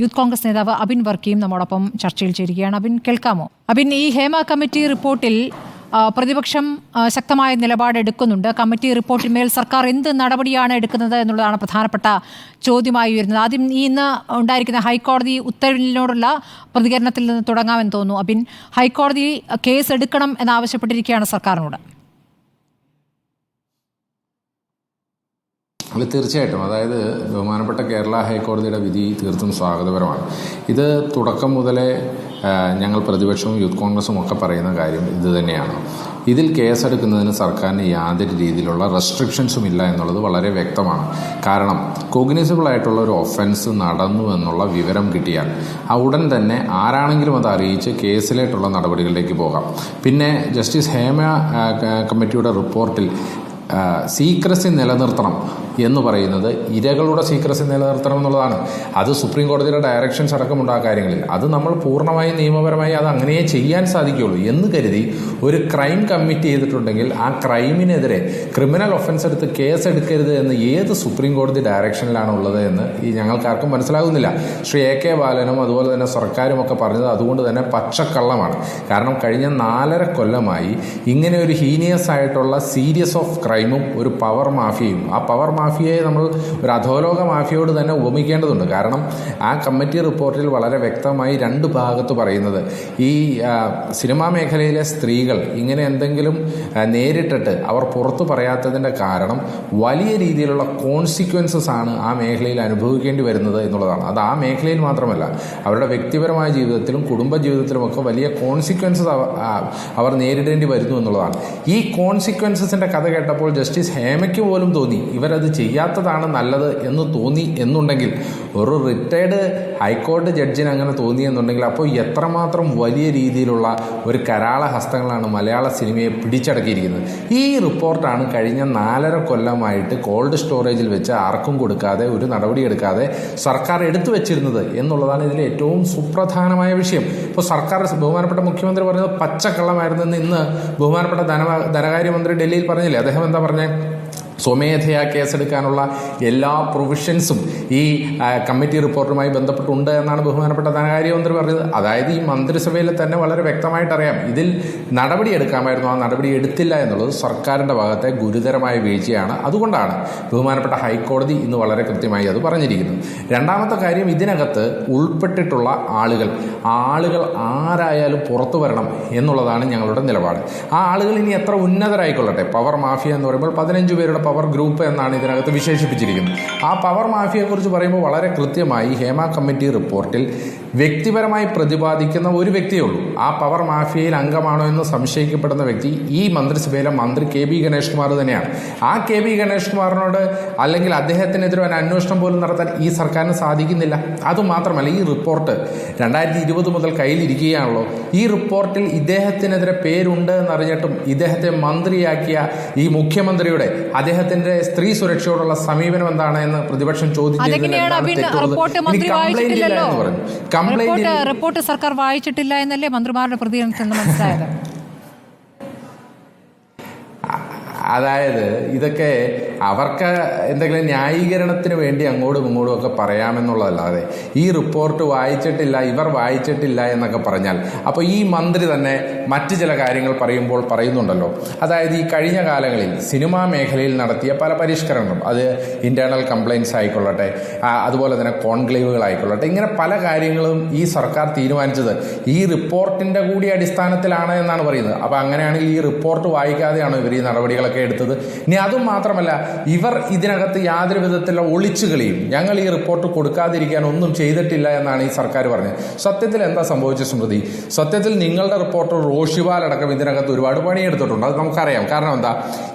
Youth Congress നേതാവ് അബിൻ വർക്കിയും നമ്മോടൊപ്പം ചർച്ചയിൽ ചേരുകയാണ്. അബിൻ, കേൾക്കാമോ? അബിൻ, ഈ ഹേമ കമ്മിറ്റി റിപ്പോർട്ടിൽ പ്രതിപക്ഷം ശക്തമായ നിലപാടെടുക്കുന്നുണ്ട്. കമ്മിറ്റി റിപ്പോർട്ടിന്മേൽ സർക്കാർ എന്ത് നടപടിയാണ് എടുക്കുന്നത് എന്നുള്ളതാണ് പ്രധാനപ്പെട്ട ചോദ്യമായി വരുന്നത്. ആദ്യം ഇന്ന് ഉണ്ടായിരിക്കുന്ന ഹൈക്കോടതി ഉത്തരവിനോടുള്ള പ്രതികരണത്തിൽ നിന്ന് തുടങ്ങാമെന്ന് തോന്നുന്നു. അബിൻ, ഹൈക്കോടതി കേസ് എടുക്കണം എന്നാവശ്യപ്പെട്ടിരിക്കുകയാണ് സർക്കാരിനോട്. അത് തീർച്ചയായിട്ടും, അതായത് ബഹുമാനപ്പെട്ട കേരള ഹൈക്കോടതിയുടെ വിധി തീർത്തും സ്വാഗതപരമാണ്. ഇത് തുടക്കം മുതലേ ഞങ്ങൾ പ്രതിപക്ഷവും യൂത്ത് കോൺഗ്രസും ഒക്കെ പറയുന്ന കാര്യം ഇത് തന്നെയാണ്. ഇതിൽ കേസെടുക്കുന്നതിന് സർക്കാരിന് യാതൊരു രീതിയിലുള്ള റെസ്ട്രിക്ഷൻസും ഇല്ല എന്നുള്ളത് വളരെ വ്യക്തമാണ്. കാരണം കോഗ്നിസിബിൾ ആയിട്ടുള്ള ഒരു ഒഫൻസ് നടന്നു എന്നുള്ള വിവരം കിട്ടിയാൽ ഉടൻ തന്നെ ആരാണെങ്കിലും അത് അറിയിച്ച് കേസിലേക്കുള്ള നടപടികളിലേക്ക് പോകാം. പിന്നെ ജസ്റ്റിസ് ഹേമ കമ്മിറ്റിയുടെ റിപ്പോർട്ടിൽ സീക്രസി നിലനിർത്തണം എന്ന് പറയുന്നത് ഇരകളുടെ സീക്രസി നിലനിർത്തണം എന്നുള്ളതാണ്. അത് സുപ്രീം കോടതിയുടെ ഡയറക്ഷൻസ് അടക്കമുണ്ട് ആ കാര്യങ്ങളിൽ. അത് നമ്മൾ പൂർണ്ണമായും നിയമപരമായി അത് അങ്ങനെയേ ചെയ്യാൻ സാധിക്കുകയുള്ളൂ എന്ന് കരുതി ഒരു ക്രൈം കമ്മിറ്റ് ചെയ്തിട്ടുണ്ടെങ്കിൽ ആ ക്രൈമിനെതിരെ ക്രിമിനൽ ഒഫൻസ് എടുത്ത് കേസ് എടുക്കരുത് എന്ന് ഏത് സുപ്രീം കോടതി ഡയറക്ഷനിലാണ് ഉള്ളത് എന്ന് ഞങ്ങൾക്കാർക്കും മനസ്സിലാകുന്നില്ല. ശ്രീ AK ബാലനും അതുപോലെ തന്നെ സർക്കാരും ഒക്കെ പറഞ്ഞത് അതുകൊണ്ട് തന്നെ പച്ചക്കള്ളമാണ്. കാരണം കഴിഞ്ഞ 4.5 കൊല്ലമായി ഇങ്ങനെ ഒരു ഹീനിയസ് ആയിട്ടുള്ള സീരീസ് ഓഫ് ക്രൈമും ഒരു പവർ മാഫിയയും, ആ പവർ മാഫിയയെ നമ്മൾ ഒരു അധോലോക മാഫിയയോട് തന്നെ ഉപമിക്കേണ്ടതുണ്ട്. കാരണം ആ കമ്മിറ്റി റിപ്പോർട്ടിൽ വളരെ വ്യക്തമായി 2 ഭാഗത്ത് പറയുന്നത് ഈ സിനിമാ മേഖലയിലെ സ്ത്രീകൾ ഇങ്ങനെ എന്തെങ്കിലും നേരിട്ടിട്ട് അവർ പുറത്തു പറയാത്തതിൻ്റെ കാരണം വലിയ രീതിയിലുള്ള കോൺസിക്വൻസസ് ആണ് ആ മേഖലയിൽ അനുഭവിക്കേണ്ടി വരുന്നത് എന്നുള്ളതാണ്. അത് ആ മേഖലയിൽ മാത്രമല്ല, അവരുടെ വ്യക്തിപരമായ ജീവിതത്തിലും കുടുംബ ജീവിതത്തിലുമൊക്കെ വലിയ കോൺസിക്വൻസസ് അവർ നേരിടേണ്ടി വരുന്നു എന്നുള്ളതാണ്. ഈ കോൺസിക്വൻസസിൻ്റെ കഥ കേട്ടപ്പോൾ ജസ്റ്റിസ് ഹേമയ്ക്ക് പോലും തോന്നി ഇവരത് ചെയ്യാത്തതാണ് നല്ലത് എന്ന് തോന്നി എന്നുണ്ടെങ്കിൽ, ഒരു റിട്ടയർഡ് ഹൈക്കോടതി ജഡ്ജിന് അങ്ങനെ തോന്നി എന്നുണ്ടെങ്കിൽ അപ്പോൾ എത്രമാത്രം വലിയ രീതിയിലുള്ള ഒരു കരാള ഹസ്തങ്ങളാണ് മലയാള സിനിമയെ പിടിച്ചടക്കിയിരിക്കുന്നത്. ഈ റിപ്പോർട്ടാണ് കഴിഞ്ഞ 4.5 കൊല്ലമായിട്ട് കോൾഡ് സ്റ്റോറേജിൽ വെച്ച് ആർക്കും കൊടുക്കാതെ ഒരു നടപടിയെടുക്കാതെ സർക്കാർ എടുത്തു വെച്ചിരുന്നത് എന്നുള്ളതാണ് ഇതിലെ ഏറ്റവും സുപ്രധാനമായ വിഷയം. ഇപ്പോൾ സർക്കാർ, ബഹുമാനപ്പെട്ട മുഖ്യമന്ത്രി പറയുന്നത് പച്ചക്കള്ളമായിരുന്നെന്ന് ഇന്ന് ബഹുമാനപ്പെട്ട ധനകാര്യമന്ത്രി ഡൽഹിയിൽ പറഞ്ഞില്ലേ. അദ്ദേഹം എന്താ പറഞ്ഞത്? സ്വമേധയാ കേസെടുക്കാനുള്ള എല്ലാ പ്രൊവിഷൻസും ഈ കമ്മിറ്റി റിപ്പോർട്ടുമായി ബന്ധപ്പെട്ടുണ്ട് എന്നാണ് ബഹുമാനപ്പെട്ട ധനകാര്യമന്ത്രി പറഞ്ഞത്. അതായത് ഈ മന്ത്രിസഭയിൽ തന്നെ വളരെ വ്യക്തമായിട്ടറിയാം ഇതിൽ നടപടി എടുക്കാമായിരുന്നു, ആ നടപടി എടുത്തില്ല എന്നുള്ളത് സർക്കാരിൻ്റെ ഭാഗത്തെ ഗുരുതരമായ വീഴ്ചയാണ്. അതുകൊണ്ടാണ് ബഹുമാനപ്പെട്ട ഹൈക്കോടതി ഇന്ന് വളരെ കൃത്യമായി അത് പറഞ്ഞിരിക്കുന്നത്. രണ്ടാമത്തെ കാര്യം, ഇതിനകത്ത് ഉൾപ്പെട്ടിട്ടുള്ള ആളുകൾ ആരായാലും പുറത്തു വരണം എന്നുള്ളതാണ് ഞങ്ങളുടെ നിലപാട്. ആ ആളുകൾ ഇനി എത്ര ഉന്നതരായിക്കൊള്ളട്ടെ, പവർ മാഫിയ എന്ന് പറയുമ്പോൾ 15 പേരുടെ പവർ ഗ്രൂപ്പ് എന്നാണ് ഇതിനകത്ത് വിശേഷിപ്പിച്ചിരിക്കുന്നത്. ആ പവർ മാഫിയയെക്കുറിച്ച് പറയുമ്പോൾ വളരെ കൃത്യമായി ഹേമ കമ്മിറ്റി റിപ്പോർട്ടിൽ വ്യക്തിപരമായി പ്രതിപാദിക്കുന്ന ഒരു വ്യക്തിയേ ഉള്ളൂ. ആ പവർ മാഫിയയിൽ അംഗമാണോ എന്ന് സംശയിക്കപ്പെടുന്ന വ്യക്തി ഈ മന്ത്രിസഭയിലെ മന്ത്രി KB ഗണേഷ് കുമാർ തന്നെയാണ്. ആ KB ഗണേഷ് കുമാറിനോട് അല്ലെങ്കിൽ അദ്ദേഹത്തിനെതിരെ ഒരു അന്വേഷണം പോലും നടത്താൻ ഈ സർക്കാരിന് സാധിക്കുന്നില്ല. അതുമാത്രമല്ല, ഈ റിപ്പോർട്ട് 2020 മുതൽ കയ്യിലിരിക്കുകയാണല്ലോ. ഈ റിപ്പോർട്ടിൽ ഇദ്ദേഹത്തിനെതിരെ പേരുണ്ട് എന്നറിഞ്ഞിട്ടും ഇദ്ദേഹത്തെ മന്ത്രിയാക്കിയ ഈ മുഖ്യമന്ത്രിയുടെ അദ്ദേഹത്തിന്റെ സ്ത്രീ സുരക്ഷയോടുള്ള സമീപനം എന്താണ് എന്ന് പ്രതിപക്ഷം റിപ്പോർട്ട് സർക്കാർ വായിച്ചിട്ടില്ല എന്നല്ലേ മന്ത്രിമാരുടെ പ്രതികരണത്തിൽ നിന്ന് മനസ്സിലായത്? അതായത് ഇതൊക്കെ അവർക്ക് എന്തെങ്കിലും ന്യായീകരണത്തിന് വേണ്ടി അങ്ങോട്ടും ഇങ്ങോട്ടും ഒക്കെ പറയാമെന്നുള്ളതല്ലാതെ ഈ റിപ്പോർട്ട് ഇവർ വായിച്ചിട്ടില്ല എന്നൊക്കെ പറഞ്ഞാൽ അപ്പോൾ ഈ മന്ത്രി തന്നെ മറ്റു ചില കാര്യങ്ങൾ പറയുന്നുണ്ടല്ലോ. അതായത് ഈ കഴിഞ്ഞ കാലങ്ങളിൽ സിനിമാ മേഖലയിൽ നടത്തിയ പല പരിഷ്കരണങ്ങളും, അത് ഇന്റേണൽ കംപ്ലയിൻസ് ആയിക്കൊള്ളട്ടെ, അതുപോലെ തന്നെ കോൺക്ലേവുകളായിക്കൊള്ളട്ടെ, ഇങ്ങനെ പല കാര്യങ്ങളും ഈ സർക്കാർ തീരുമാനിച്ചത് ഈ റിപ്പോർട്ടിന്റെ കൂടി അടിസ്ഥാനത്തിലാണ് എന്നാണ് പറയുന്നത്. അപ്പോൾ അങ്ങനെയാണെങ്കിൽ ഈ റിപ്പോർട്ട് വായിക്കാതെയാണോ ഇവർ ഈ നടപടികളൊക്കെ എടുത്തത്? ഇനി അതും മാത്രമല്ല, ഇവർ ഇതിനകത്ത് യാതൊരു വിധത്തിലുള്ള ഒളിച്ചുകളിയും ഞങ്ങൾ ഈ റിപ്പോർട്ട് കൊടുക്കാതിരിക്കാൻ ഒന്നും ചെയ്തിട്ടില്ല എന്നാണ് ഈ സർക്കാർ പറഞ്ഞത്. സത്യത്തിൽ എന്താ സംഭവിച്ച സ്മൃതി? സത്യത്തിൽ നിങ്ങളുടെ റിപ്പോർട്ടർ റോഷിപാൽ അടക്കം ഇതിനകത്ത് ഒരുപാട് പണിയെടുത്തിട്ടുണ്ട്. അത് നമുക്കറിയാം. കാരണം എന്താ?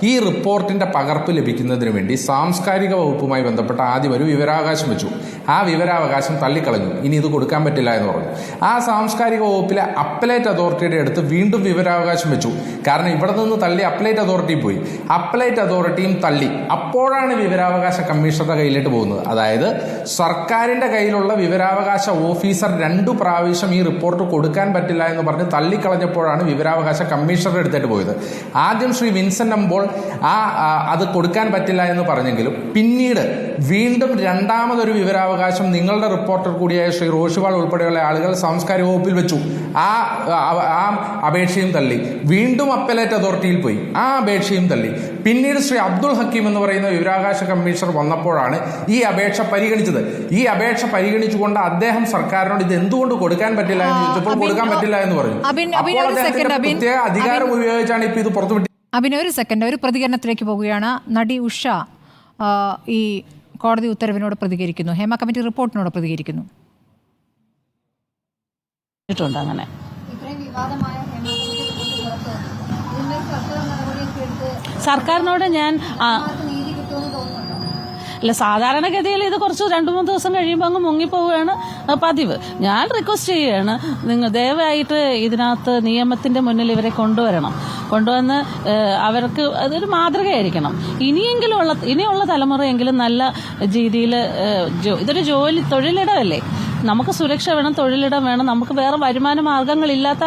ഈ റിപ്പോർട്ടിന്റെ പകർപ്പ് ലഭിക്കുന്നതിന് വേണ്ടി സാംസ്കാരിക വകുപ്പുമായി ബന്ധപ്പെട്ട ആദ്യം ഒരു വിവരാവകാശം വെച്ചു. ആ വിവരാവകാശം തള്ളിക്കളഞ്ഞു. ഇനി ഇത് കൊടുക്കാൻ പറ്റില്ല എന്ന് പറഞ്ഞു. ആ സാംസ്കാരിക വകുപ്പിലെ അപ്പലേറ്റ് അതോറിറ്റിയുടെ അടുത്ത് വീണ്ടും വിവരാവകാശം വെച്ചു. കാരണം ഇവിടെ നിന്ന് തള്ളി അപ്പലേറ്റ് അതോറിറ്റി പോയി. അപ്പലേറ്റ് അതോറിറ്റിയും തള്ളി. അപ്പോഴാണ് വിവരാവകാശ കമ്മീഷണറുടെ കയ്യിലേക്ക് പോകുന്നത്. അതായത് സർക്കാരിന്റെ കയ്യിലുള്ള വിവരാവകാശ ഓഫീസർ 2 പ്രാവശ്യം ഈ റിപ്പോർട്ട് കൊടുക്കാൻ പറ്റില്ല എന്ന് പറഞ്ഞ് തള്ളിക്കളഞ്ഞപ്പോഴാണ് വിവരാവകാശ കമ്മീഷണറുടെ അടുത്തേക്ക് പോയത്. ആദ്യം ശ്രീ വിൻസെന്റ് അമ്പോൾ അത് കൊടുക്കാൻ പറ്റില്ല എന്ന് പറഞ്ഞെങ്കിലും പിന്നീട് വീണ്ടും രണ്ടാമതൊരു വിവരാവകാശ വിവരാവകാശം നിങ്ങളുടെ റിപ്പോർട്ടർ കൂടിയായ ശ്രീ റോഷിവാൾ ഉൾപ്പെടെയുള്ള ആളുകൾ സാംസ്കാരിക വകുപ്പിൽ വെച്ചു. ആ അപേക്ഷയും തള്ളി. വീണ്ടും അപ്പലേറ്റ് അതോറിറ്റിയിൽ പോയി, ആ അപേക്ഷയും തള്ളി. പിന്നീട് ശ്രീ അബ്ദുൾ ഹക്കീം എന്ന് പറയുന്ന വിവരാവകാശ കമ്മീഷണർ വന്നപ്പോഴാണ് ഈ അപേക്ഷ പരിഗണിച്ചത്. ഈ അപേക്ഷ പരിഗണിച്ചുകൊണ്ട് അദ്ദേഹം സർക്കാരിനോട് ഇത് എന്തുകൊണ്ട് കൊടുക്കാൻ പറ്റില്ല എന്ന് ചോദിച്ചപ്പോൾ കൊടുക്കാൻ പറ്റില്ല എന്ന് പറഞ്ഞു. പ്രത്യേക അധികാരം ഉപയോഗിച്ചാണ് ഇപ്പൊ ഇത് പുറത്തുവിട്ടത്. ഒരു സെക്കൻഡ്, ഒരു പ്രതികരണത്തിലേക്ക് പോവുകയാണ്. നടി ഉഷ ഈ കോടതി ഉത്തരവിനോട് പ്രതികരിക്കുന്നു, ഹേമ കമ്മിറ്റി റിപ്പോർട്ടിനോട് പ്രതികരിക്കുന്നു. അങ്ങനെ സർക്കാരിനോട് ഞാൻ അല്ല, സാധാരണഗതിയിൽ ഇത് കുറച്ച് 2-3 ദിവസം കഴിയുമ്പോൾ അങ്ങ് മുങ്ങിപ്പോവുകയാണ് പതിവ്. ഞാൻ റിക്വസ്റ്റ് ചെയ്യുകയാണ്, നിങ്ങൾ ദയവായിട്ട് ഇതിനകത്ത് നിയമത്തിന്റെ മുന്നിൽ ഇവരെ കൊണ്ടുവന്ന് അവർക്ക് അതൊരു മാതൃകയായിരിക്കണം. ഇനിയുള്ള തലമുറയെങ്കിലും നല്ല രീതിയിൽ ഇതൊരു തൊഴിലിടമല്ലേ, നമുക്ക് സുരക്ഷ വേണം, തൊഴിലിടം വേണം. നമുക്ക് വേറെ വരുമാന മാർഗങ്ങളില്ലാത്ത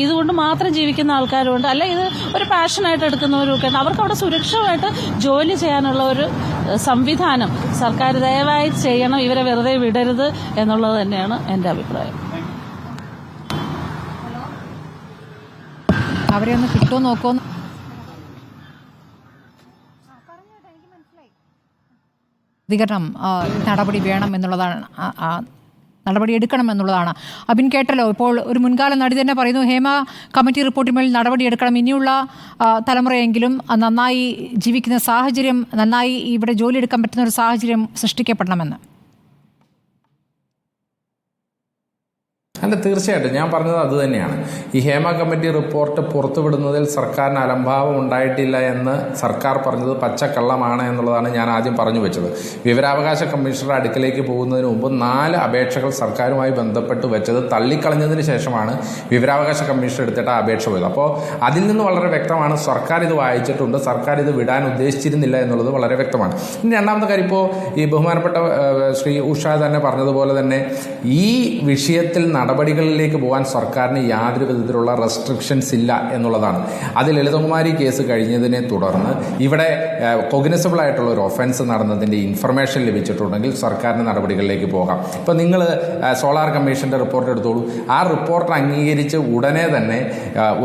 ഇതുകൊണ്ട് മാത്രം ജീവിക്കുന്ന ആൾക്കാരുണ്ട്, അല്ല ഇത് ഒരു പാഷനായിട്ട് എടുക്കുന്നവരൊക്കെ ഉണ്ട്. അവർക്ക് അവിടെ സുരക്ഷമായിട്ട് ജോലി ചെയ്യാനുള്ള ഒരു സംവിധാനം സർക്കാർ ദയവായി ചെയ്യണം. ഇവരെ വെറുതെ വിടരുത് എന്നുള്ളത് തന്നെയാണ് എൻ്റെ അഭിപ്രായം. അവരെ ഒന്ന് കിട്ടുമോ നോക്കോ. പ്രതികരണം നടപടി വേണം എന്നുള്ളതാണ്, നടപടി എടുക്കണം എന്നുള്ളതാണ്. അബിൻ കേട്ടല്ലോ, ഇപ്പോൾ ഒരു മുൻകാല നടി തന്നെ പറയുന്നു ഹേമ കമ്മിറ്റി റിപ്പോർട്ടിന്മേൽ നടപടിയെടുക്കണം, ഇനിയുള്ള തലമുറയെങ്കിലും നന്നായി ജീവിക്കുന്ന സാഹചര്യം, നന്നായി ഇവിടെ ജോലിയെടുക്കാൻ പറ്റുന്ന ഒരു സാഹചര്യം സൃഷ്ടിക്കപ്പെടണമെന്ന്. അല്ല, തീർച്ചയായിട്ടും ഞാൻ പറഞ്ഞത് അത് തന്നെയാണ്. ഈ ഹേമ കമ്മിറ്റി റിപ്പോർട്ട് പുറത്തുവിടുന്നതിൽ സർക്കാരിന് അലംഭാവം ഉണ്ടായിട്ടില്ല എന്ന് സർക്കാർ പറഞ്ഞത് പച്ചക്കള്ളമാണ് എന്നുള്ളതാണ് ഞാൻ ആദ്യം പറഞ്ഞു വെച്ചത്. വിവരാവകാശ കമ്മീഷണറുടെ അടുക്കലേക്ക് പോകുന്നതിന് മുമ്പ് 4 അപേക്ഷകൾ സർക്കാരുമായി ബന്ധപ്പെട്ട് വെച്ചത് തള്ളിക്കളഞ്ഞതിന് ശേഷമാണ് വിവരാവകാശ കമ്മീഷണർ എടുത്തിട്ട് ആ അപേക്ഷ പോയത്. അപ്പോൾ അതിൽ നിന്ന് വളരെ വ്യക്തമാണ് സർക്കാർ ഇത് വായിച്ചിട്ടുണ്ട്, സർക്കാർ ഇത് വിടാൻ ഉദ്ദേശിച്ചിരുന്നില്ല എന്നുള്ളത് വളരെ വ്യക്തമാണ്. ഇനി രണ്ടാമത്തെ കാര്യം, ഇപ്പോൾ ഈ ബഹുമാനപ്പെട്ട ശ്രീ ഉഷ തന്നെ പറഞ്ഞതുപോലെ തന്നെ ഈ വിഷയത്തിൽ നടപടികളിലേക്ക് പോകാൻ സർക്കാരിന് യാതൊരു വിധത്തിലുള്ള റെസ്ട്രിക്ഷൻസ് ഇല്ല എന്നുള്ളതാണ്. അത് ലളിതകുമാരി കേസ് കഴിഞ്ഞതിനെ തുടർന്ന് ഇവിടെ കോഗ്നിസബിൾ ആയിട്ടുള്ള ഒരു ഒഫൻസ് നടന്നതിൻ്റെ ഇൻഫർമേഷൻ ലഭിച്ചിട്ടുണ്ടെങ്കിൽ സർക്കാരിന് നടപടികളിലേക്ക് പോകാം. ഇപ്പം നിങ്ങൾ സോളാർ കമ്മീഷൻ്റെ റിപ്പോർട്ട് എടുത്തോളൂ. ആ റിപ്പോർട്ട് അംഗീകരിച്ച് ഉടനെ തന്നെ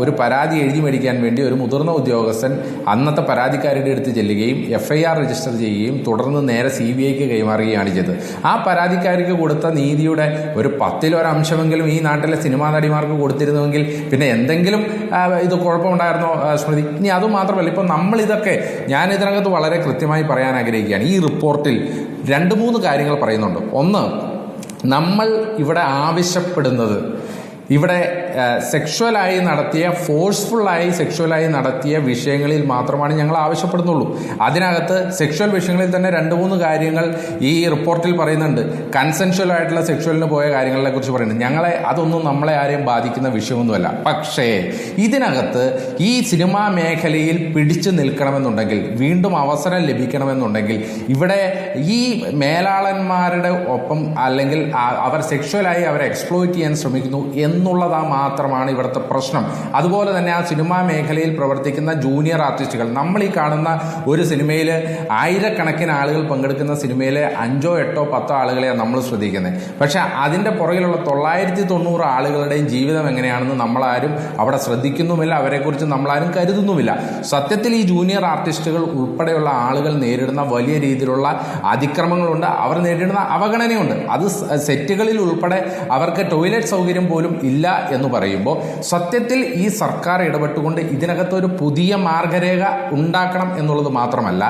ഒരു പരാതി എഴുതി മേടിക്കാൻ വേണ്ടി ഒരു മുതിർന്ന ഉദ്യോഗസ്ഥൻ അന്നത്തെ പരാതിക്കാരുടെ അടുത്ത് ചെല്ലുകയും FIR രജിസ്റ്റർ ചെയ്യുകയും തുടർന്ന് നേരെ CBIക്ക് കൈമാറുകയാണ് ചെയ്തത്. ആ പരാതിക്കാർക്ക് കൊടുത്ത നീതിയുടെ ഒരു 10% ഈ നാട്ടിലെ സിനിമാ നടിമാർക്ക് കൊടുത്തിരുന്നുവെങ്കിൽ പിന്നെ എന്തെങ്കിലും ഇത് കുഴപ്പമുണ്ടായിരുന്നോ സ്മൃതി? ഇനി അതുമാത്രമല്ല, ഇപ്പം നമ്മളിതൊക്കെ ഞാൻ ഇതിനകത്ത് വളരെ കൃത്യമായി പറയാൻ ആഗ്രഹിക്കുകയാണ്. ഈ റിപ്പോർട്ടിൽ 2-3 കാര്യങ്ങൾ പറയുന്നുണ്ട്. ഒന്ന്, നമ്മൾ ഇവിടെ ആവശ്യപ്പെടുന്നത് ഇവിടെ സെക്ഷുവലായി നടത്തിയ ഫോഴ്സ്ഫുള്ളായി സെക്ഷുവലായി നടത്തിയ വിഷയങ്ങളിൽ മാത്രമാണ് ഞങ്ങൾ ആവശ്യപ്പെടുന്നുള്ളൂ. അതിനകത്ത് സെക്ഷുവൽ വിഷയങ്ങളിൽ തന്നെ 2-3 കാര്യങ്ങൾ ഈ റിപ്പോർട്ടിൽ പറയുന്നുണ്ട്. കൺസെൻഷ്വൽ ആയിട്ടുള്ള സെക്ഷുവലിന് പോയ കാര്യങ്ങളെ കുറിച്ച് പറയുന്നുണ്ട്. അതൊന്നും നമ്മളെ ആരെയും ബാധിക്കുന്ന വിഷയമൊന്നുമല്ല. പക്ഷേ ഇതിനകത്ത് ഈ സിനിമാ മേഖലയിൽ പിടിച്ചു നിൽക്കണമെന്നുണ്ടെങ്കിൽ, വീണ്ടും അവസരം ലഭിക്കണമെന്നുണ്ടെങ്കിൽ ഇവിടെ ഈ മേലാളന്മാരുടെ ഒപ്പം അല്ലെങ്കിൽ അവർ സെക്ഷുവലായി അവരെ എക്സ്പ്ലോയിറ്റ് ചെയ്യാൻ ശ്രമിക്കുന്നു എന്നുള്ളതാ മാത്രമാണ് ഇവിടുത്തെ പ്രശ്നം. അതുപോലെ തന്നെ ആ സിനിമാ മേഖലയിൽ പ്രവർത്തിക്കുന്ന ജൂനിയർ ആർട്ടിസ്റ്റുകൾ, നമ്മൾ ഈ കാണുന്ന ഒരു സിനിമയിൽ 1000കണക്കിന് ആളുകൾ പങ്കെടുക്കുന്ന സിനിമയിലെ 5, 8, 10 ആളുകളെയാണ് നമ്മൾ ശ്രദ്ധിക്കുന്നത്. പക്ഷെ അതിൻ്റെ പുറകിലുള്ള 990 ആളുകളുടെയും ജീവിതം എങ്ങനെയാണെന്ന് നമ്മളാരും അവിടെ ശ്രദ്ധിക്കുന്നുമില്ല, അവരെക്കുറിച്ച് നമ്മളാരും കരുതുന്നുമില്ല. സത്യത്തിൽ ഈ ജൂനിയർ ആർട്ടിസ്റ്റുകൾ ഉൾപ്പെടെയുള്ള ആളുകൾ നേരിടുന്ന വലിയ രീതിയിലുള്ള അതിക്രമങ്ങളുണ്ട്, അവർ നേരിടുന്ന അവഗണനയുണ്ട്. അത് സെറ്റുകളിൽ ഉൾപ്പെടെ അവർക്ക് ടോയ്ലറ്റ് സൗകര്യം പോലും ഇല്ല എന്ന് പറയുമ്പോൾ സത്യത്തിൽ ഈ സർക്കാർ ഇടപെട്ടുകൊണ്ട് ഇതിനകത്തൊരു പുതിയ മാർഗരേഖ ഉണ്ടാക്കണം എന്നുള്ളത് മാത്രമല്ല,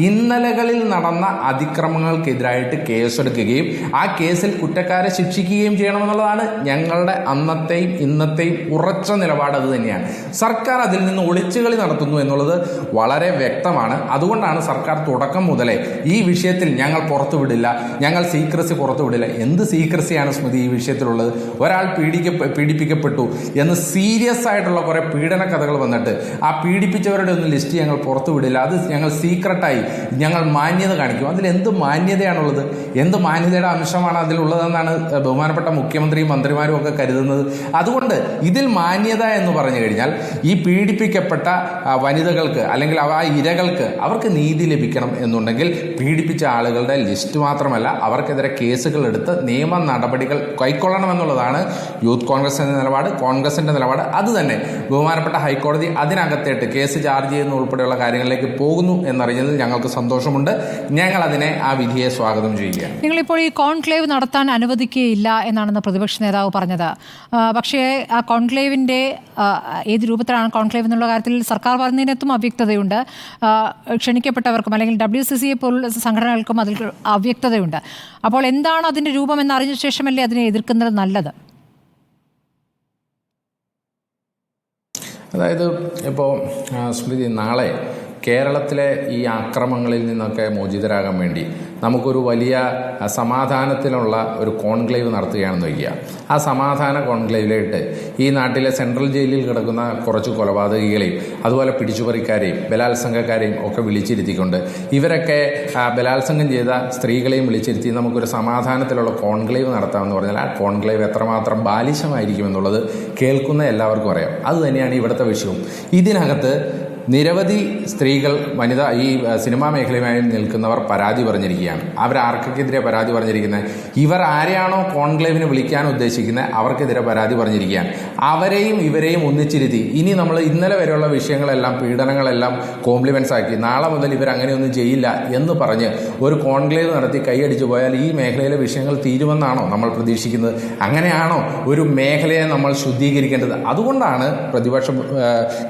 ഇന്നലകളിൽ നടന്ന അതിക്രമങ്ങൾക്കെതിരായിട്ട് കേസെടുക്കുകയും ആ കേസിൽ കുറ്റക്കാരെ ശിക്ഷിക്കുകയും ചെയ്യണമെന്നുള്ളതാണ് ഞങ്ങളുടെ അന്നത്തെയും ഇന്നത്തെയും ഉറച്ച നിലപാട്. അത് തന്നെയാണ്. സർക്കാർ അതിൽ നിന്ന് ഒളിച്ചുകളി നടത്തുന്നു എന്നുള്ളത് വളരെ വ്യക്തമാണ്. അതുകൊണ്ടാണ് സർക്കാർ തുടക്കം മുതലേ ഈ വിഷയത്തിൽ ഞങ്ങൾ പുറത്തുവിടില്ല, ഞങ്ങൾ സീക്രസി പുറത്തുവിടില്ല. എന്ത് സീക്രസിയാണ് സ്മൃതി ഈ വിഷയത്തിലുള്ളത്? ഒരാൾ പീഡിപ്പിക്കപ്പെട്ടു, പീഡിപ്പിക്കപ്പെട്ടു എന്ന് സീരിയസ് ആയിട്ടുള്ള കുറേ പീഡന കഥകൾ വന്നിട്ട് ആ പീഡിപ്പിച്ചവരുടെ ഒന്നും ലിസ്റ്റ് ഞങ്ങൾ പുറത്തു വിടില്ല, അത് ഞങ്ങൾ സീക്രട്ടായി ഞങ്ങൾ മാന്യത കാണിക്കും. അതിൽ എന്ത് മാന്യതയാണുള്ളത്? എന്ത് മാന്യതയുടെ അംശമാണ് അതിലുള്ളതെന്നാണ് ബഹുമാനപ്പെട്ട മുഖ്യമന്ത്രിയും മന്ത്രിമാരും ഒക്കെ കരുതുന്നത്. അതുകൊണ്ട് ഇതിൽ മാന്യത എന്ന് പറഞ്ഞു കഴിഞ്ഞാൽ ഈ പീഡിപ്പിക്കപ്പെട്ട വനിതകൾക്ക് അല്ലെങ്കിൽ ആ ഇരകൾക്ക് അവർക്ക് നീതി ലഭിക്കണം എന്നുണ്ടെങ്കിൽ പീഡിപ്പിച്ച ആളുകളുടെ ലിസ്റ്റ് മാത്രമല്ല അവർക്കെതിരെ കേസുകൾ എടുത്ത് നിയമ നടപടികൾ കൈക്കൊള്ളണമെന്നുള്ളതാണ് യൂത്ത് കോൺഗ്രസിന്റെ നിലപാട്, കോൺഗ്രസിന്റെ നിലപാട്. അത് തന്നെ ബഹുമാനപ്പെട്ട ഹൈക്കോടതി അതിനകത്തേട്ട് കേസ് ചാർജ് ചെയ്യുന്ന ഉൾപ്പെടെയുള്ള കാര്യങ്ങളിലേക്ക് പോകുന്നു എന്നറിഞ്ഞതിൽ ഞങ്ങൾക്ക് സന്തോഷമുണ്ട്. ഞങ്ങൾ അതിനെ ആ വിധിയെ സ്വാഗതം ചെയ്യുകയാണ്. നിങ്ങളിപ്പോൾ ഈ കോൺക്ലേവ് നടത്താൻ അനുവദിക്കുകയില്ല എന്നാണെന്ന് പ്രതിപക്ഷ നേതാവ് പറഞ്ഞത്. പക്ഷേ ആ കോൺക്ലേവിൻ്റെ ഏത് രൂപത്തിലാണ് കോൺക്ലേവ് എന്നുള്ള കാര്യത്തിൽ സർക്കാർ പറഞ്ഞതിനകത്തും അവ്യക്തതയുണ്ട്. ക്ഷണിക്കപ്പെട്ടവർക്കും അല്ലെങ്കിൽ WCCA പോലുള്ള സംഘടനകൾക്കും അതിൽ അവ്യക്തതയുണ്ട്. അപ്പോൾ എന്താണ് അതിൻ്റെ രൂപം എന്നറിഞ്ഞ ശേഷമല്ലേ അതിനെ എതിർക്കുന്നത് നല്ലത്? അതായത് ഇപ്പോൾ സ്മൃതി, നാളെ കേരളത്തിലെ ഈ ആക്രമണങ്ങളിൽ നിന്നൊക്കെ മോചിതരാകാൻ വേണ്ടി നമുക്കൊരു വലിയ സമാധാനത്തിനുള്ള ഒരു കോൺക്ലേവ് നടത്തുകയാണെന്ന് വയ്ക്കുക. ആ സമാധാന കോൺക്ലേവിലായിട്ട് ഈ നാട്ടിലെ സെൻട്രൽ ജയിലിൽ കിടക്കുന്ന കുറച്ച് കൊലപാതകികളെയും അതുപോലെ പിടിച്ചുപറിക്കാരെയും ബലാത്സംഗക്കാരെയും ഒക്കെ വിളിച്ചിരുത്തിക്കൊണ്ട് ഇവരൊക്കെ ബലാത്സംഗം ചെയ്ത സ്ത്രീകളെയും വിളിച്ചിരുത്തി നമുക്കൊരു സമാധാനത്തിലുള്ള കോൺക്ലേവ് നടത്താമെന്ന് പറഞ്ഞാൽ ആ കോൺക്ലേവ് എത്രമാത്രം ബാലിശമായിരിക്കുമെന്നുള്ളത് കേൾക്കുന്ന എല്ലാവർക്കും അറിയാം. അതുതന്നെയാണ് ഇവിടുത്തെ വിഷയവും. ഇതിനകത്ത് നിരവധി സ്ത്രീകൾ, ഈ സിനിമാ മേഖലയുമായി നിൽക്കുന്നവർ പരാതി പറഞ്ഞിരിക്കുകയാണ്. അവരാർക്കെതിരെ പരാതി പറഞ്ഞിരിക്കുന്നത്? ഇവർ ആരെയാണോ കോൺക്ലേവിന് വിളിക്കാൻ ഉദ്ദേശിക്കുന്നത് അവർക്കെതിരെ പരാതി പറഞ്ഞിരിക്കുകയാണ്. അവരെയും ഇവരെയും ഒന്നിച്ചിരുത്തി ഇനി നമ്മൾ ഇന്നലെ വരെയുള്ള വിഷയങ്ങളെല്ലാം, പീഡനങ്ങളെല്ലാം കോംപ്ലിമെന്റ്സ് ആക്കി നാളെ മുതൽ ഇവരങ്ങനെയൊന്നും ചെയ്യില്ല എന്ന് പറഞ്ഞ് ഒരു കോൺക്ലേവ് നടത്തി കൈയടിച്ചു പോയാൽ ഈ മേഖലയിലെ വിഷയങ്ങൾ തീരുമെന്നാണോ നമ്മൾ പ്രതീക്ഷിക്കുന്നത്? അങ്ങനെയാണോ ഒരു മേഖലയെ നമ്മൾ ശുദ്ധീകരിക്കേണ്ടത്? അതുകൊണ്ടാണ് പ്രതിപക്ഷം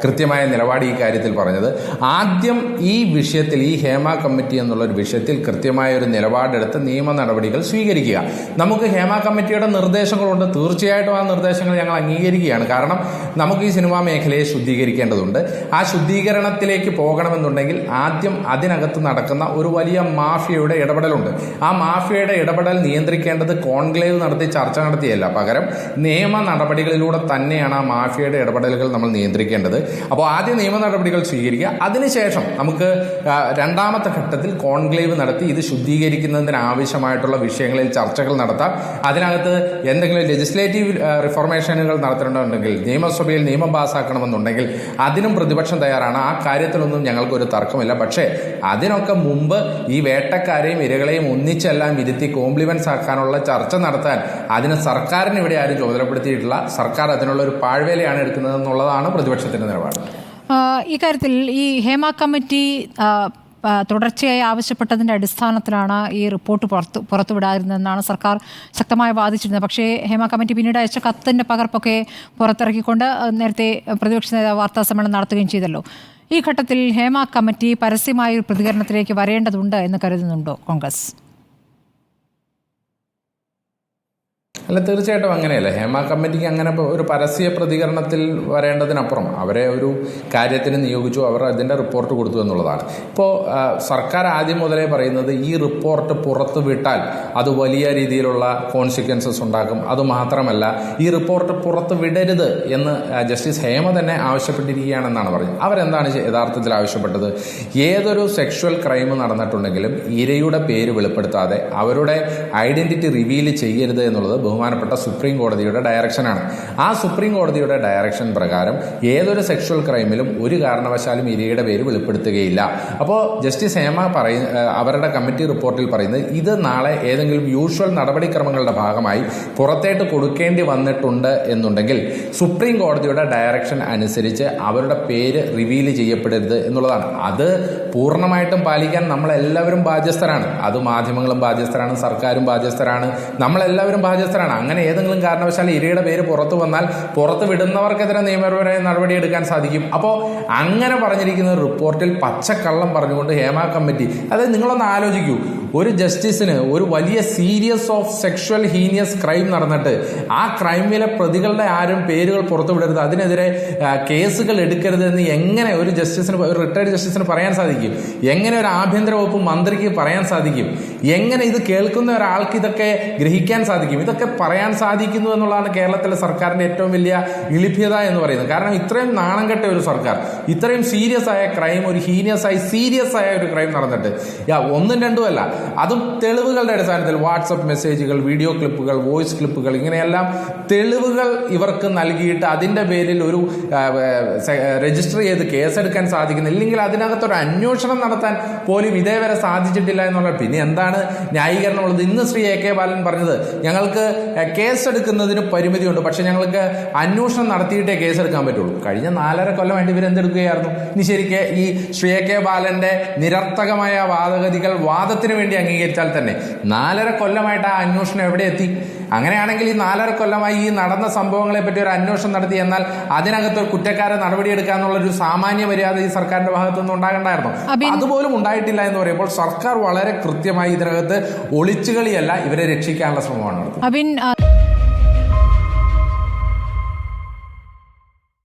കൃത്യമായ നിലപാട് ഈ കാര്യത്തിൽ പറഞ്ഞത്. ആദ്യം ഈ വിഷയത്തിൽ, ഈ ഹേമ കമ്മിറ്റി എന്നുള്ള ഒരു വിഷയത്തിൽ കൃത്യമായ ഒരു നിലപാടെടുത്ത് നിയമ നടപടികൾ സ്വീകരിക്കുക. നമുക്ക് ഹേമ കമ്മിറ്റിയുടെ നിർദ്ദേശങ്ങളുണ്ട്, തീർച്ചയായിട്ടും ആ നിർദ്ദേശങ്ങൾ ഞങ്ങൾ അംഗീകരിക്കുകയാണ്. കാരണം നമുക്ക് ഈ സിനിമാ മേഖലയെ ശുദ്ധീകരിക്കേണ്ടതുണ്ട്. ആ ശുദ്ധീകരണത്തിലേക്ക് പോകണമെന്നുണ്ടെങ്കിൽ ആദ്യം അതിനകത്ത് നടക്കുന്ന ഒരു വലിയ മാഫിയയുടെ ഇടപെടലുണ്ട്. ആ മാഫിയയുടെ ഇടപെടൽ നിയന്ത്രിക്കേണ്ടത് കോൺക്ലേവ് നടത്തി ചർച്ച നടത്തിയല്ല, പകരം നിയമ നടപടികളിലൂടെ തന്നെയാണ് ആ മാഫിയയുടെ ഇടപെടലുകൾ നമ്മൾ നിയന്ത്രിക്കേണ്ടത്. അപ്പോൾ ആദ്യം നിയമ നടപടികൾ സ്വീകരിക്കുക. അതിനുശേഷം നമുക്ക് രണ്ടാമത്തെ ഘട്ടത്തിൽ കോൺക്ലേവ് നടത്തി ഇത് ശുദ്ധീകരിക്കുന്നതിന് ആവശ്യമായിട്ടുള്ള വിഷയങ്ങളിൽ ചർച്ചകൾ നടത്താം. അതിനകത്ത് എന്തെങ്കിലും ലെജിസ്ലേറ്റീവ് റിഫോർമേഷനുകൾ നടത്തേണ്ടതുണ്ടെങ്കിൽ, നിയമസഭയിൽ നിയമം പാസ്സാക്കണമെന്നുണ്ടെങ്കിൽ അതിനും പ്രതിപക്ഷം തയ്യാറാണ്. ആ കാര്യത്തിലൊന്നും ഞങ്ങൾക്കൊരു തർക്കമില്ല. പക്ഷേ അതിനൊക്കെ മുമ്പ് ഈ വേട്ടക്കാരെയും ഇരകളെയും ഒന്നിച്ചെല്ലാം ഇരുത്തി കോംപ്ലിമെന്റ്സ് ആക്കാനുള്ള ചർച്ച നടത്താൻ അതിന് സർക്കാരിന് ഇവിടെ ആരും ചുമതലപ്പെടുത്തിയിട്ടില്ല. സർക്കാർ അതിനുള്ള ഒരു പാഴ്വേലയാണ് എടുക്കുന്നത് എന്നുള്ളതാണ് പ്രതിപക്ഷത്തിന്റെ നിലപാട്. ഇക്കാര്യത്തിൽ ഈ ഹേമ കമ്മിറ്റി തുടർച്ചയായി ആവശ്യപ്പെട്ടതിൻ്റെ അടിസ്ഥാനത്തിലാണ് ഈ റിപ്പോർട്ട് പുറത്തുവിടാതിരുന്നതെന്നാണ് സർക്കാർ ശക്തമായി വാദിച്ചിരുന്നത്. പക്ഷേ ഹേമ കമ്മിറ്റി പിന്നീട് അയച്ച കത്തിൻ്റെ പകർപ്പൊക്കെ പുറത്തിറക്കിക്കൊണ്ട് നേരത്തെ പ്രതിപക്ഷ നേതാവ് വാർത്താ സമ്മേളനം നടത്തുകയും ചെയ്തല്ലോ. ഈ ഘട്ടത്തിൽ ഹേമ കമ്മിറ്റി പരസ്യമായ ഒരു പ്രതികരണത്തിലേക്ക് വരേണ്ടതുണ്ട് എന്ന് കരുതുന്നുണ്ടോ കോൺഗ്രസ്? അല്ല, തീർച്ചയായിട്ടും അങ്ങനെയല്ല. ഹേമ കമ്മിറ്റിക്ക് അങ്ങനെ ഒരു പരസ്യ പ്രതികരണത്തിൽ വരേണ്ടതിനപ്പുറം അവരെ ഒരു കാര്യത്തിന് നിയോഗിച്ചു, അവർ അതിൻ്റെ റിപ്പോർട്ട് കൊടുത്തു എന്നുള്ളതാണ്. ഇപ്പോൾ സർക്കാർ ആദ്യം മുതലേ പറയുന്നത് ഈ റിപ്പോർട്ട് പുറത്തു വിട്ടാൽ അത് വലിയ രീതിയിലുള്ള കോൺസിക്വൻസസ് ഉണ്ടാക്കും. അതുമാത്രമല്ല, ഈ റിപ്പോർട്ട് പുറത്തു വിടരുത് എന്ന് ജസ്റ്റിസ് ഹേമ തന്നെ ആവശ്യപ്പെട്ടിരിക്കുകയാണെന്നാണ് പറഞ്ഞത്. അവരെന്താണ് യഥാർത്ഥത്തിൽ ആവശ്യപ്പെട്ടത്? ഏതൊരു സെക്ഷൽ ക്രൈം നടന്നിട്ടുണ്ടെങ്കിലും ഇരയുടെ പേര് വെളിപ്പെടുത്താതെ അവരുടെ ഐഡന്റിറ്റി റിവീൽ ചെയ്യരുത് എന്നുള്ളത് ബഹുമാനപ്പെട്ട സുപ്രീം കോടതിയുടെ ഡയറക്ഷനാണ്. ആ സുപ്രീം കോടതിയുടെ ഡയറക്ഷൻ പ്രകാരം ഏതൊരു സെക്ഷൽ ക്രൈമിലും ഒരു കാരണവശാലും ഇരയുടെ പേര് വെളിപ്പെടുത്തുകയില്ല. അപ്പോൾ ജസ്റ്റിസ് ഹേമ അവരുടെ കമ്മിറ്റി റിപ്പോർട്ടിൽ പറയുന്നത് ഇത് നാളെ ഏതെങ്കിലും യൂഷ്വൽ നടപടിക്രമങ്ങളുടെ ഭാഗമായി പുറത്തേട്ട് കൊടുക്കേണ്ടി വന്നിട്ടുണ്ട് എന്നുണ്ടെങ്കിൽ സുപ്രീം കോടതിയുടെ ഡയറക്ഷൻ അനുസരിച്ച് അവരുടെ പേര് റിവീൽ ചെയ്യപ്പെടരുത് എന്നുള്ളതാണ്. അത് പൂർണ്ണമായിട്ടും പാലിക്കാൻ നമ്മളെല്ലാവരും ബാധ്യസ്ഥരാണ്. അത് മാധ്യമങ്ങളും ബാധ്യസ്ഥരാണ്, സർക്കാരും ബാധ്യസ്ഥരാണ്, നമ്മളെല്ലാവരും ബാധ്യസ്ഥരാണ്. അങ്ങനെ ഏതെങ്കിലും കാരണവശാൽ ഇരയുടെ പേര് പുറത്തു വന്നാൽ പുറത്തു വിടുന്നവർക്കെതിരെ നിയമപരമായ നടപടിയെടുക്കാൻ സാധിക്കും. അപ്പോൾ അങ്ങനെ പറഞ്ഞിരിക്കുന്ന റിപ്പോർട്ടിൽ പച്ചക്കള്ളം പറഞ്ഞുകൊണ്ട് ഹേമ കമ്മിറ്റി, അതായത് നിങ്ങളൊന്ന് ആലോചിക്കൂ, ഒരു ജസ്റ്റിസിന് ഒരു വലിയ serious of sexual heinous crime നടന്നിട്ട് ആ ക്രൈമിലെ പ്രതികളുടെ ആരും പേരുകൾ പുറത്തുവിടരുത്, അതിനെതിരെ കേസുകൾ എടുക്കരുതെന്ന് എങ്ങനെ ഒരു ജസ്റ്റിസിന്, ഒരു റിട്ടയർഡ് ജസ്റ്റിസിന് പറയാൻ സാധിക്കും? എങ്ങനെ ഒരു ആഭ്യന്തര വകുപ്പ് മന്ത്രിക്ക് പറയാൻ സാധിക്കും? എങ്ങനെ ഇത് കേൾക്കുന്ന ഒരാൾക്ക് ഇതൊക്കെ ഗ്രഹിക്കാൻ സാധിക്കും? ഇതൊക്കെ പറയാൻ സാധിക്കുന്നു എന്നുള്ളതാണ് കേരളത്തിലെ സർക്കാരിന്റെ ഏറ്റവും വലിയ ഇളിഭ്യത എന്ന് പറയുന്നത്. കാരണം ഇത്രയും നാണം കെട്ട ഒരു സർക്കാർ, ഇത്രയും സീരിയസ് ആയ ക്രൈം, ഒരു ഹീനിയസ് ആയി സീരിയസ് ആയ ഒരു ക്രൈം നടന്നിട്ട് ഒന്നും രണ്ടും അല്ല, അതും തെളിവുകളുടെ അടിസ്ഥാനത്തിൽ വാട്സപ്പ് മെസ്സേജുകൾ, വീഡിയോ ക്ലിപ്പുകൾ, വോയിസ് ക്ലിപ്പുകൾ, ഇങ്ങനെയെല്ലാം തെളിവുകൾ ഇവർക്ക് നൽകിയിട്ട് അതിന്റെ പേരിൽ ഒരു രജിസ്റ്റർ ചെയ്ത് കേസെടുക്കാൻ സാധിക്കുന്നില്ല, ഇല്ലെങ്കിൽ അതിനകത്തൊരു അന്വേഷണം നടത്താൻ പോലും ഇതേവരെ സാധിച്ചിട്ടില്ല എന്നുള്ള പിന്നെ എന്താണ് ന്യായീകരണമുള്ളത്? ഇന്ന് ശ്രീ A.K. ബാലൻ പറഞ്ഞത് ഞങ്ങൾക്ക് കേസെടുക്കുന്നതിന് പരിമിതിയുണ്ട്, പക്ഷെ ഞങ്ങൾക്ക് അന്വേഷണം നടത്തിയിട്ടേ കേസെടുക്കാൻ പറ്റുള്ളൂ. കഴിഞ്ഞ 4.5 കൊല്ലമായിട്ട് ഇവരെന്തെടുക്കുകയായിരുന്നു? ഇനി ശരിക്ക് ഈ ശ്രീ A.K. ബാലന്റെ നിരർത്ഥകമായ വാദഗതികൾ വാദത്തിന് വേണ്ടി അംഗീകരിച്ചാൽ തന്നെ 4.5 കൊല്ലമായിട്ട് ആ അന്വേഷണം എവിടെ എത്തി? അങ്ങനെയാണെങ്കിൽ ഈ 4.5 കൊല്ലമായി ഈ നടന്ന സംഭവങ്ങളെ പറ്റി ഒരു അന്വേഷണം നടത്തി, എന്നാൽ അതിനകത്ത് ഒരു കുറ്റക്കാരെ നടപടിയെടുക്കാന്നുള്ള ഒരു സാമാന്യ മര്യാദ ഈ സർക്കാരിന്റെ ഭാഗത്തുനിന്ന് ഉണ്ടാകണ്ടായിരുന്നു. അതുപോലും ഉണ്ടായിട്ടില്ല എന്ന് പറയുമ്പോൾ സർക്കാർ വളരെ കൃത്യമായി ഇതിനകത്ത് ഒളിച്ചുകളിയല്ല, ഇവരെ രക്ഷിക്കാനുള്ള ശ്രമമാണ് നടത്തുന്നത്. അബിൻ,